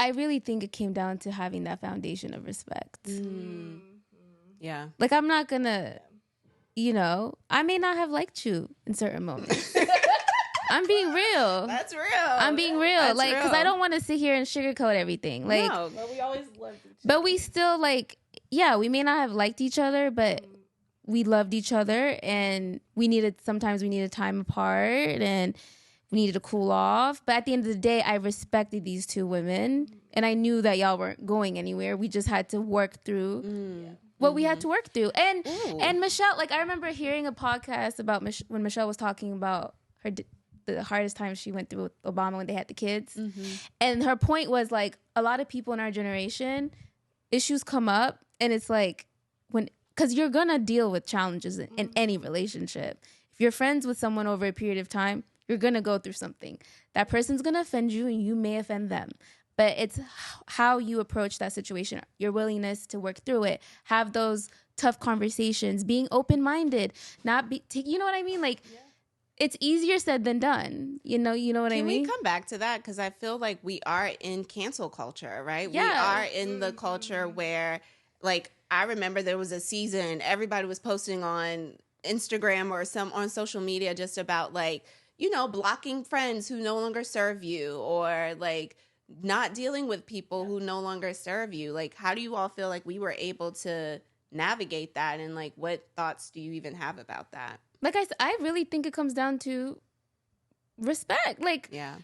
I really think it came down to having that foundation of respect. Yeah. Like, I'm not gonna, I may not have liked you in certain moments. I'm being real. That's real. I'm being real. That's like, because I don't want to sit here and sugarcoat everything. Like, no, But we always loved each other. but we still, like, yeah, we may not have liked each other, but we loved each other, and sometimes we needed time apart, and we needed to cool off. But at the end of the day, I respected these two women, and I knew that y'all weren't going anywhere. We just had to work through what we had to work through. And Michelle, like, I remember hearing a podcast about when Michelle was talking about the hardest time she went through with Obama when they had the kids. And her point was, like, a lot of people in our generation, issues come up, and it's like, because you're gonna deal with challenges in any relationship. If you're friends with someone over a period of time, you're gonna go through something. That person's gonna offend you, and you may offend them. But it's how you approach that situation, your willingness to work through it, have those tough conversations, being open-minded, you know what I mean? Like, it's easier said than done. You know what I mean? Can we come back to that? Because I feel like we are in cancel culture, right? Yeah. We are in the culture where, like, I remember there was a season, everybody was posting on Instagram or on social media just about, like, blocking friends who no longer serve you, or, like, not dealing with people who no longer serve you. Like, how do you all feel like we were able to navigate that? And, like, what thoughts do you even have about that? Like I said, I really think it comes down to respect. Like, yeah,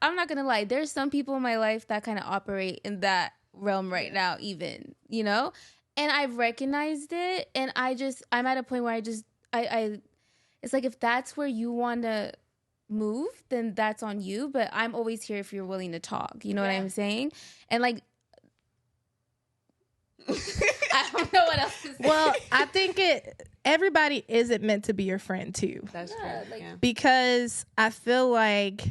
I'm not going to lie, there's some people in my life that kind of operate in that realm right now, even, and I've recognized it. And I'm at a point where it's like, if that's where you want to move, then that's on you. But I'm always here if you're willing to talk. You know what I'm saying? And, like, I don't know what else to say. Well, I think everybody isn't meant to be your friend too. That's true. Like, Because I feel like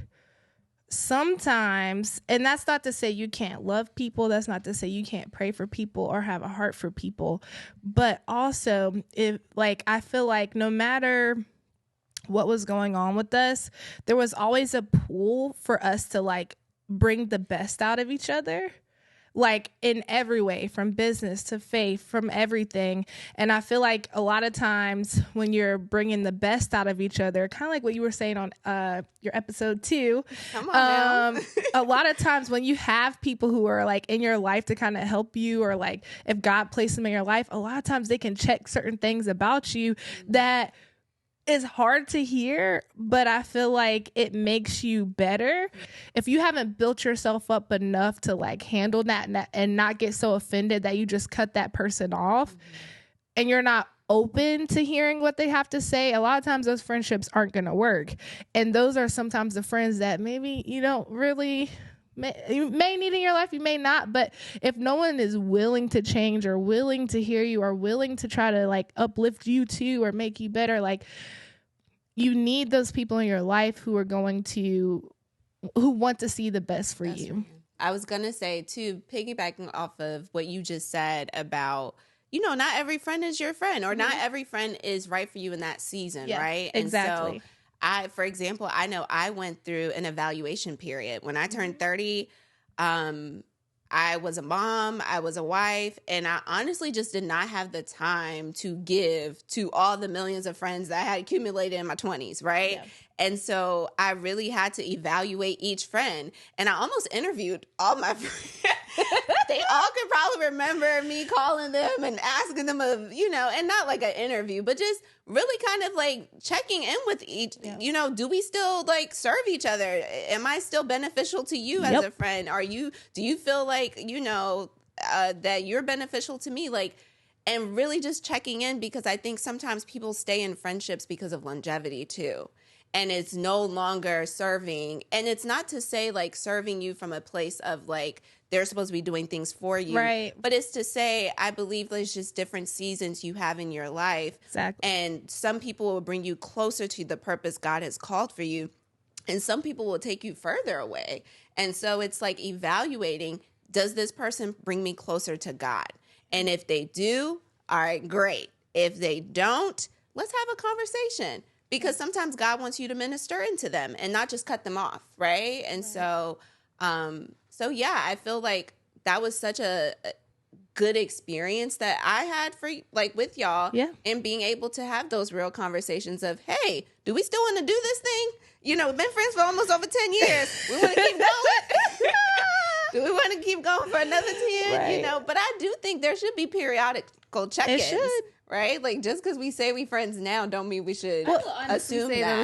sometimes, and that's not to say you can't love people, that's not to say you can't pray for people or have a heart for people, but also, I feel like no matter what was going on with us, there was always a pool for us to, like, bring the best out of each other. Like, in every way, from business to faith, from everything. And I feel like a lot of times when you're bringing the best out of each other, kind of like what you were saying on your episode 2, Come on now. a lot of times when you have people who are, like, in your life to kind of help you, or, like, if God placed them in your life, a lot of times they can check certain things about you that is hard to hear, but I feel like it makes you better. If you haven't built yourself up enough to, like, handle that and not get so offended that you just cut that person off, and you're not open to hearing what they have to say, a lot of times those friendships aren't going to work. And those are sometimes the friends that maybe you don't really, you may need in your life, you may not. But if no one is willing to change, or willing to hear you, or willing to try to, like, uplift you too, or make you better, like, you need those people in your life who want to see the best for you. Right. I was going to say too, piggybacking off of what you just said about, not every friend is your friend, or not every friend is right for you in that season. Yes, right. Exactly. And so for example, I know I went through an evaluation period when I turned 30. I was a mom, I was a wife, and I honestly just did not have the time to give to all the millions of friends that I had accumulated in my 20s, right? Yeah. And so I really had to evaluate each friend. And I almost interviewed all my friends. They all could probably remember me calling them and asking them, and not like an interview, but just really kind of like checking in with each, do we still, like, serve each other? Am I still beneficial to you as a friend? Do you feel like, that you're beneficial to me? Like, and really just checking in, because I think sometimes people stay in friendships because of longevity too. And it's no longer serving. And it's not to say, like, serving you from a place of, like, they're supposed to be doing things for you. Right. But it's to say, I believe there's just different seasons you have in your life. Exactly. And some people will bring you closer to the purpose God has called for you. And some people will take you further away. And so it's like evaluating, does this person bring me closer to God? And if they do, all right, great. If they don't, let's have a conversation. Because sometimes God wants you to minister into them and not just cut them off, right? And so So yeah, I feel like that was such a good experience that I had for like with y'all, Yeah. and being able to have those real conversations of, hey, do we still want to do this thing? You know, we've been friends for almost over 10 years. We want to keep going. Do we want to keep going for another 10? Right. You know, but I do think there should be periodical check-ins. It should. Right? Like, just because we say we friends now don't mean we should I will honestly assume say that.